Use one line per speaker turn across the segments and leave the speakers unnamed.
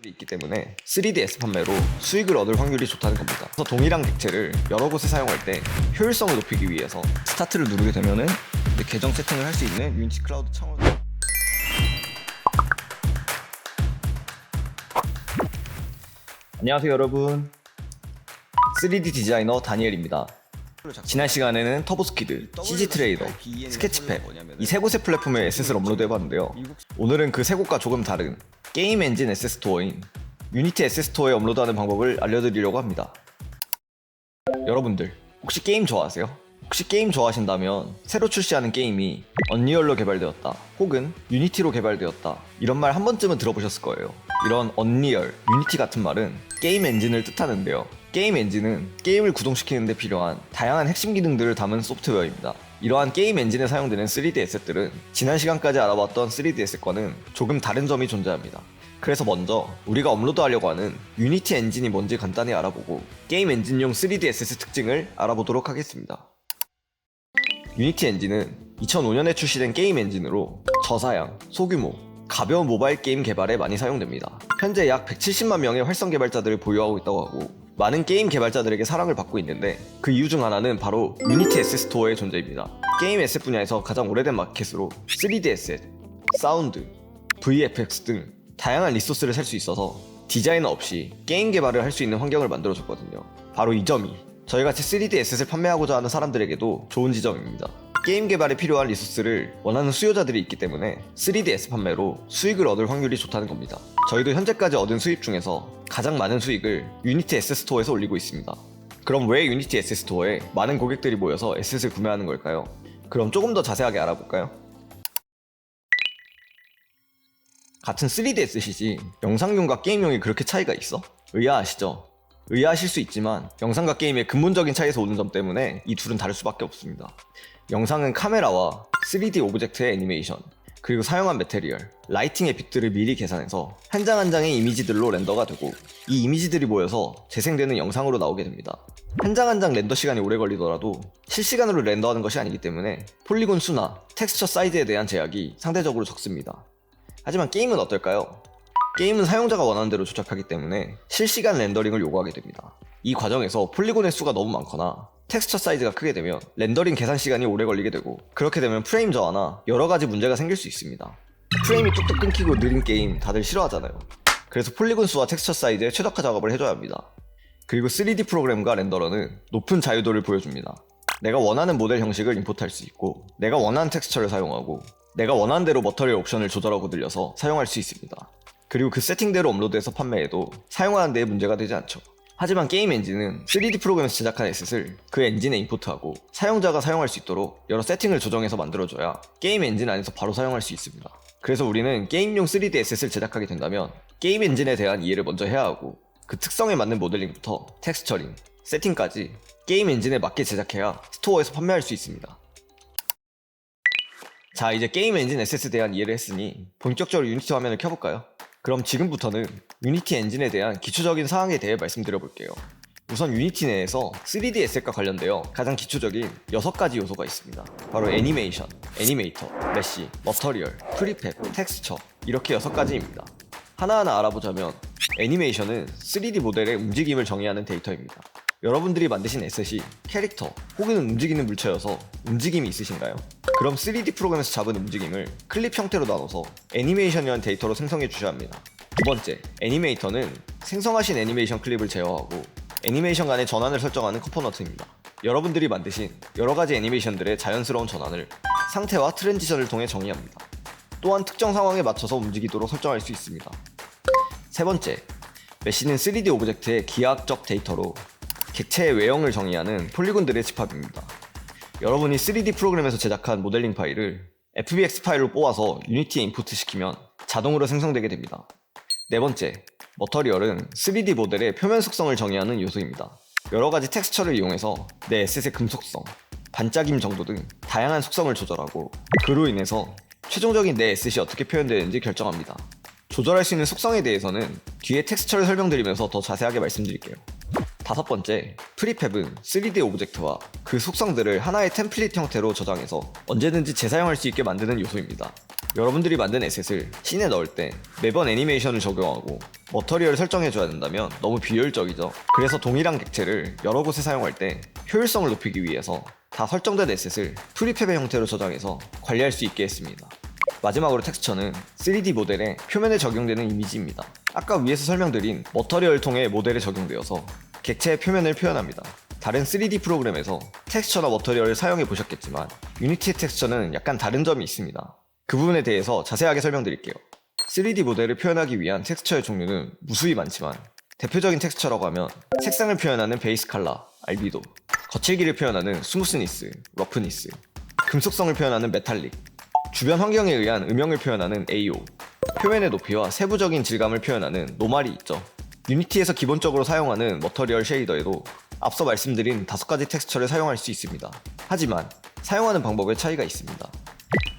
있기 때문에 3DS 판매로 수익을 얻을 확률이 좋다는 겁니다. 그래서 동일한 객체를 여러 곳에 사용할 때 효율성을 높이기 위해서 스타트를 누르게 되면은 이제 계정 세팅을 할 수 있는 유니티 클라우드 창을. 안녕하세요 여러분, 3D 디자이너 다니엘입니다. 지난 시간에는 터보스키드, CG트레이더, 스케치팩 이 세 곳의 플랫폼에 에셋을 업로드해봤는데요. 오늘은 그 세 곳과 조금 다른 게임 엔진 에셋 스토어인 유니티 에셋 스토어에 업로드하는 방법을 알려드리려고 합니다. 여러분들 혹시 게임 좋아하세요? 혹시 게임 좋아하신다면 새로 출시하는 게임이 언리얼로 개발되었다 혹은 유니티로 개발되었다 이런 말 한 번쯤은 들어보셨을 거예요. 이런 언리얼, 유니티 같은 말은 게임 엔진을 뜻하는데요. 게임 엔진은 게임을 구동시키는 데 필요한 다양한 핵심 기능들을 담은 소프트웨어입니다. 이러한 게임 엔진에 사용되는 3D 에셋들은 지난 시간까지 알아봤던 3D 에셋과는 조금 다른 점이 존재합니다. 그래서 먼저 우리가 업로드하려고 하는 유니티 엔진이 뭔지 간단히 알아보고 게임 엔진용 3D 에셋의 특징을 알아보도록 하겠습니다. 유니티 엔진은 2005년에 출시된 게임 엔진으로 저사양, 소규모, 가벼운 모바일 게임 개발에 많이 사용됩니다. 현재 약 170만 명의 활성 개발자들을 보유하고 있다고 하고 많은 게임 개발자들에게 사랑을 받고 있는데 그 이유 중 하나는 바로 유니티 에셋 스토어의 존재입니다. 게임 에셋 분야에서 가장 오래된 마켓으로 3D 에셋, 사운드, VFX 등 다양한 리소스를 살 수 있어서 디자이너 없이 게임 개발을 할 수 있는 환경을 만들어줬거든요. 바로 이 점이 저희같이 3D 에셋을 판매하고자 하는 사람들에게도 좋은 지점입니다. 게임 개발에 필요한 리소스를 원하는 수요자들이 있기 때문에 3DS 판매로 수익을 얻을 확률이 좋다는 겁니다. 저희도 현재까지 얻은 수입 중에서 가장 많은 수익을 유니티 에셋 스토어에서 올리고 있습니다. 그럼 왜 유니티 에셋 스토어에 많은 고객들이 모여서 에셋을 구매하는 걸까요? 그럼 조금 더 자세하게 알아볼까요? 같은 3D 에셋이지 영상용과 게임용이 그렇게 차이가 있어? 의아하시죠? 의아하실 수 있지만 영상과 게임의 근본적인 차이에서 오는 점 때문에 이 둘은 다를 수밖에 없습니다. 영상은 카메라와 3D 오브젝트의 애니메이션, 그리고 사용한 매테리얼, 라이팅의 빗들을 미리 계산해서 한 장 한 장의 이미지들로 렌더가 되고 이 이미지들이 모여서 재생되는 영상으로 나오게 됩니다. 한 장 한 장 렌더 시간이 오래 걸리더라도 실시간으로 렌더하는 것이 아니기 때문에 폴리곤 수나 텍스처 사이즈에 대한 제약이 상대적으로 적습니다. 하지만 게임은 어떨까요? 게임은 사용자가 원하는 대로 조작하기 때문에 실시간 렌더링을 요구하게 됩니다. 이 과정에서 폴리곤의 수가 너무 많거나 텍스처 사이즈가 크게 되면 렌더링 계산 시간이 오래 걸리게 되고 그렇게 되면 프레임 저하나 여러가지 문제가 생길 수 있습니다. 프레임이 뚝뚝 끊기고 느린 게임 다들 싫어하잖아요. 그래서 폴리곤 수와 텍스처 사이즈에 최적화 작업을 해줘야 합니다. 그리고 3D 프로그램과 렌더러는 높은 자유도를 보여줍니다. 내가 원하는 모델 형식을 임포트할 수 있고 내가 원하는 텍스처를 사용하고 내가 원하는 대로 머터리얼 옵션을 조절하고 늘려서 사용할 수 있습니다. 그리고 그 세팅대로 업로드해서 판매해도 사용하는 데 문제가 되지 않죠. 하지만 게임 엔진은 3D 프로그램에서 제작한 에셋을 그 엔진에 임포트하고 사용자가 사용할 수 있도록 여러 세팅을 조정해서 만들어줘야 게임 엔진 안에서 바로 사용할 수 있습니다. 그래서 우리는 게임용 3D 에셋을 제작하게 된다면 게임 엔진에 대한 이해를 먼저 해야 하고 그 특성에 맞는 모델링부터 텍스처링, 세팅까지 게임 엔진에 맞게 제작해야 스토어에서 판매할 수 있습니다. 자, 이제 게임 엔진 에셋에 대한 이해를 했으니 본격적으로 유니티 화면을 켜볼까요? 그럼 지금부터는 유니티 엔진에 대한 기초적인 사항에 대해 말씀드려볼게요. 우선 유니티 내에서 3D 에셋과 관련되어 가장 기초적인 6가지 요소가 있습니다. 바로 애니메이션, 애니메이터, 메쉬, 머터리얼, 프리팹, 텍스처 이렇게 6가지입니다. 하나하나 알아보자면 애니메이션은 3D 모델의 움직임을 정의하는 데이터입니다. 여러분들이 만드신 에셋이 캐릭터 혹은 움직이는 물체여서 움직임이 있으신가요? 그럼 3D 프로그램에서 잡은 움직임을 클립 형태로 나눠서 애니메이션이라는 데이터로 생성해 주셔야 합니다. 두 번째, 애니메이터는 생성하신 애니메이션 클립을 제어하고 애니메이션 간의 전환을 설정하는 컴포넌트입니다. 여러분들이 만드신 여러가지 애니메이션들의 자연스러운 전환을 상태와 트랜지션을 통해 정의합니다. 또한 특정 상황에 맞춰서 움직이도록 설정할 수 있습니다. 세 번째, 메쉬는 3D 오브젝트의 기하학적 데이터로 객체의 외형을 정의하는 폴리곤들의 집합입니다. 여러분이 3D 프로그램에서 제작한 모델링 파일을 FBX 파일로 뽑아서 유니티에 임포트 시키면 자동으로 생성되게 됩니다. 네 번째, 머터리얼은 3D 모델의 표면 속성을 정의하는 요소입니다. 여러가지 텍스처를 이용해서 내 에셋의 금속성, 반짝임 정도 등 다양한 속성을 조절하고 그로 인해서 최종적인 내 에셋이 어떻게 표현되는지 결정합니다. 조절할 수 있는 속성에 대해서는 뒤에 텍스처를 설명드리면서 더 자세하게 말씀드릴게요. 다섯 번째, 프리팹은 3D 오브젝트와 그 속성들을 하나의 템플릿 형태로 저장해서 언제든지 재사용할 수 있게 만드는 요소입니다. 여러분들이 만든 에셋을 씬에 넣을 때 매번 애니메이션을 적용하고 머터리얼을 설정해줘야 된다면 너무 비효율적이죠. 그래서 동일한 객체를 여러 곳에 사용할 때 효율성을 높이기 위해서 다 설정된 에셋을 프리팹의 형태로 저장해서 관리할 수 있게 했습니다. 마지막으로 텍스처는 3D 모델에 표면에 적용되는 이미지입니다. 아까 위에서 설명드린 머터리얼을 통해 모델에 적용되어서 객체의 표면을 표현합니다. 다른 3D 프로그램에서 텍스처나 머터리얼을 사용해 보셨겠지만 유니티의 텍스처는 약간 다른 점이 있습니다. 그 부분에 대해서 자세하게 설명드릴게요. 3D 모델을 표현하기 위한 텍스처의 종류는 무수히 많지만 대표적인 텍스처라고 하면 색상을 표현하는 베이스 컬러, 알비도, 거칠기를 표현하는 스무스니스, 러프니스, 금속성을 표현하는 메탈릭, 주변 환경에 의한 음영을 표현하는 AO, 표면의 높이와 세부적인 질감을 표현하는 노말이 있죠. 유니티에서 기본적으로 사용하는 머터리얼 쉐이더에도 앞서 말씀드린 5가지 텍스처를 사용할 수 있습니다. 하지만 사용하는 방법에 차이가 있습니다.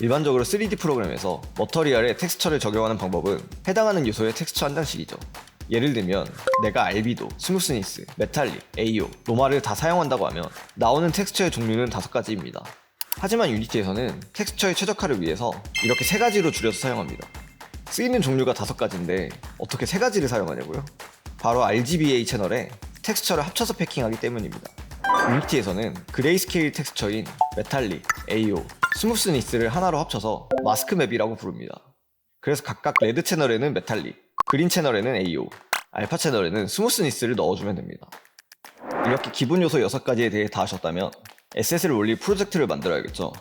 일반적으로 3D 프로그램에서 머터리얼에 텍스처를 적용하는 방법은 해당하는 요소의 텍스처 한 장씩이죠. 예를 들면 내가 알비도, 스무스니스, 메탈릭, AO, 노말을 다 사용한다고 하면 나오는 텍스처의 종류는 5가지입니다. 하지만 유니티에서는 텍스처의 최적화를 위해서 이렇게 3가지로 줄여서 사용합니다. 쓰이는 종류가 5가지인데 어떻게 3가지를 사용하냐고요? 바로 RGBA 채널에 텍스처를 합쳐서 패킹하기 때문입니다. 유니티에서는 그레이스케일 텍스처인 메탈릭, AO, 스무스니스를 하나로 합쳐서 마스크 맵이라고 부릅니다. 그래서 각각 레드 채널에는 메탈릭, 그린 채널에는 AO, 알파 채널에는 스무스니스를 넣어주면 됩니다. 이렇게 기본 요소 6가지에 대해 다 아셨다면 에셋을 올릴 프로젝트를 만들어야겠죠.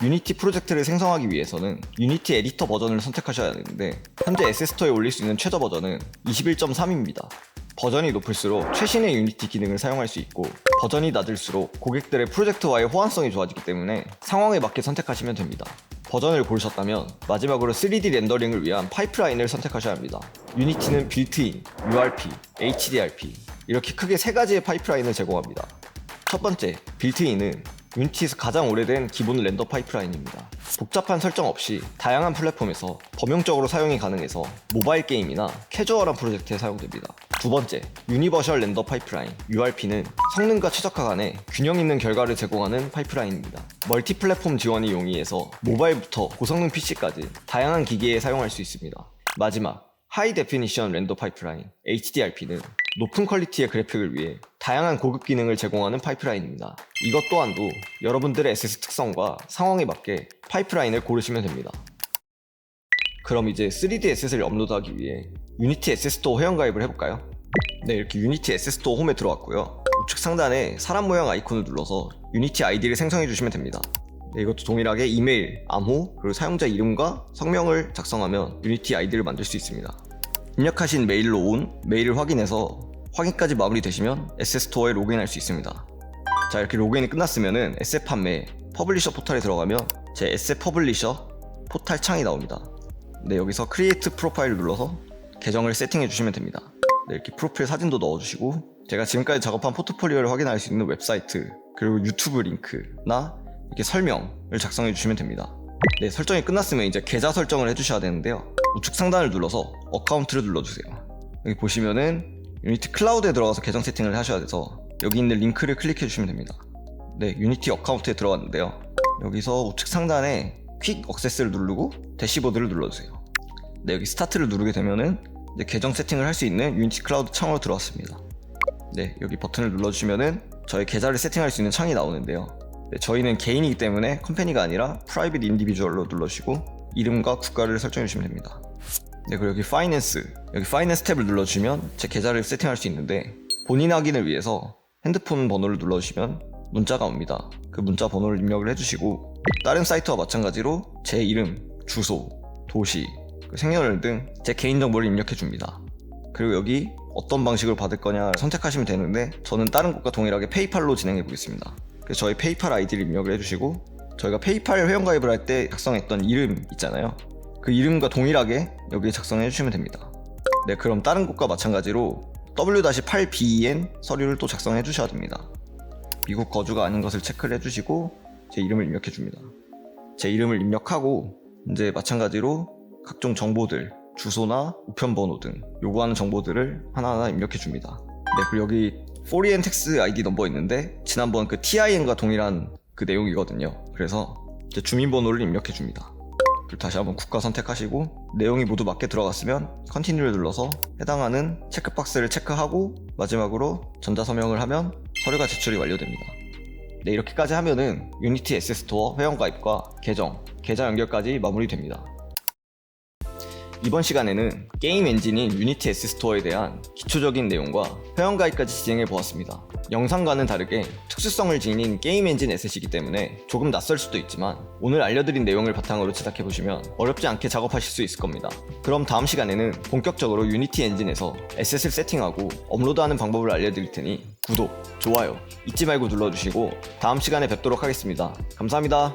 유니티 프로젝트를 생성하기 위해서는 유니티 에디터 버전을 선택하셔야 하는데 현재 에셋 스토어에 올릴 수 있는 최저 버전은 21.3입니다. 버전이 높을수록 최신의 유니티 기능을 사용할 수 있고 버전이 낮을수록 고객들의 프로젝트와의 호환성이 좋아지기 때문에 상황에 맞게 선택하시면 됩니다. 버전을 고르셨다면 마지막으로 3D 렌더링을 위한 파이프라인을 선택하셔야 합니다. 유니티는 빌트인, URP, HDRP 이렇게 크게 3가지의 파이프라인을 제공합니다. 첫 번째, 빌트인은 유니티에서 가장 오래된 기본 렌더 파이프라인입니다. 복잡한 설정 없이 다양한 플랫폼에서 범용적으로 사용이 가능해서 모바일 게임이나 캐주얼한 프로젝트에 사용됩니다. 두 번째, 유니버셜 렌더 파이프라인 URP는 성능과 최적화 간의 균형 있는 결과를 제공하는 파이프라인입니다. 멀티 플랫폼 지원이 용이해서 모바일부터 고성능 PC까지 다양한 기기에 사용할 수 있습니다. 마지막, 하이 데피니션 렌더 파이프라인 HDRP는 높은 퀄리티의 그래픽을 위해 다양한 고급 기능을 제공하는 파이프라인입니다. 이것 또한도 여러분들의 에셋의 특성과 상황에 맞게 파이프라인을 고르시면 됩니다. 그럼 이제 3D 에셋을 업로드하기 위해 유니티 에셋 스토어 회원가입을 해볼까요? 네, 이렇게 유니티 에셋 스토어 홈에 들어왔고요. 우측 상단에 사람 모양 아이콘을 눌러서 유니티 아이디를 생성해 주시면 됩니다. 네, 이것도 동일하게 이메일, 암호, 그리고 사용자 이름과 성명을 작성하면 유니티 아이디를 만들 수 있습니다. 입력하신 메일로 온 메일을 확인해서 확인까지 마무리되시면 에셋 스토어에 로그인할 수 있습니다. 자, 이렇게 로그인이 끝났으면은 에셋 판매 퍼블리셔 포탈에 들어가면 제 에셋 퍼블리셔 포탈 창이 나옵니다. 네, 여기서 크리에이트 프로파일을 눌러서 계정을 세팅해 주시면 됩니다. 네, 이렇게 프로필 사진도 넣어주시고 제가 지금까지 작업한 포트폴리오를 확인할 수 있는 웹사이트 그리고 유튜브 링크나 이렇게 설명을 작성해 주시면 됩니다. 네, 설정이 끝났으면 이제 계좌 설정을 해주셔야 되는데요. 우측 상단을 눌러서 어카운트를 눌러주세요. 여기 보시면은 유니티 클라우드에 들어가서 계정 세팅을 하셔야 돼서 여기 있는 링크를 클릭해 주시면 됩니다. 네, 유니티 어카운트에 들어갔는데요. 여기서 우측 상단에 퀵 액세스를 누르고 대시보드를 눌러주세요. 네, 여기 스타트를 누르게 되면은 이제 계정 세팅을 할 수 있는 유니티 클라우드 창으로 들어왔습니다. 네, 여기 버튼을 눌러주시면은 저희 계좌를 세팅할 수 있는 창이 나오는데요. 네, 저희는 개인이기 때문에 컴퍼니가 아니라 프라이빗 인디비주얼로 눌러주시고 이름과 국가를 설정해 주시면 됩니다. 네, 그리고 여기 파이낸스 탭을 눌러주시면 제 계좌를 세팅할 수 있는데 본인 확인을 위해서 핸드폰 번호를 눌러주시면 문자가 옵니다. 그 문자 번호를 입력을 해주시고 다른 사이트와 마찬가지로 제 이름, 주소, 도시, 생년월 등 제 개인정보를 입력해 줍니다. 그리고 여기 어떤 방식으로 받을 거냐 선택하시면 되는데 저는 다른 곳과 동일하게 페이팔로 진행해 보겠습니다. 그래서 저희 페이팔 아이디를 입력을 해주시고 저희가 페이팔 회원가입을 할 때 작성했던 이름 있잖아요. 그 이름과 동일하게 여기에 작성해 주시면 됩니다. 네, 그럼 다른 곳과 마찬가지로 W-8BEN 서류를 또 작성해 주셔야 됩니다. 미국 거주가 아닌 것을 체크를 해주시고 제 이름을 입력해 줍니다. 제 이름을 입력하고 이제 마찬가지로 각종 정보들, 주소나 우편번호 등 요구하는 정보들을 하나하나 입력해 줍니다. 네, 그리고 여기 Foreign Tax ID 넘버 있는데 지난번 그 TIN과 동일한 그 내용이거든요. 그래서 이제 주민번호를 입력해 줍니다. 그리고 다시 한번 국가 선택하시고 내용이 모두 맞게 들어갔으면 컨티뉴를 눌러서 해당하는 체크박스를 체크하고 마지막으로 전자서명을 하면 서류가 제출이 완료됩니다. 네, 이렇게까지 하면은 유니티 에셋스토어 회원가입과 계좌 연결까지 마무리됩니다. 이번 시간에는 게임 엔진인 유니티 에셋스토어에 대한 기초적인 내용과 회원가입까지 진행해 보았습니다. 영상과는 다르게 특수성을 지닌 게임 엔진 에셋이기 때문에 조금 낯설 수도 있지만 오늘 알려드린 내용을 바탕으로 제작해 보시면 어렵지 않게 작업하실 수 있을 겁니다. 그럼 다음 시간에는 본격적으로 유니티 엔진에서 에셋을 세팅하고 업로드하는 방법을 알려드릴 테니 구독, 좋아요 잊지 말고 눌러주시고 다음 시간에 뵙도록 하겠습니다. 감사합니다.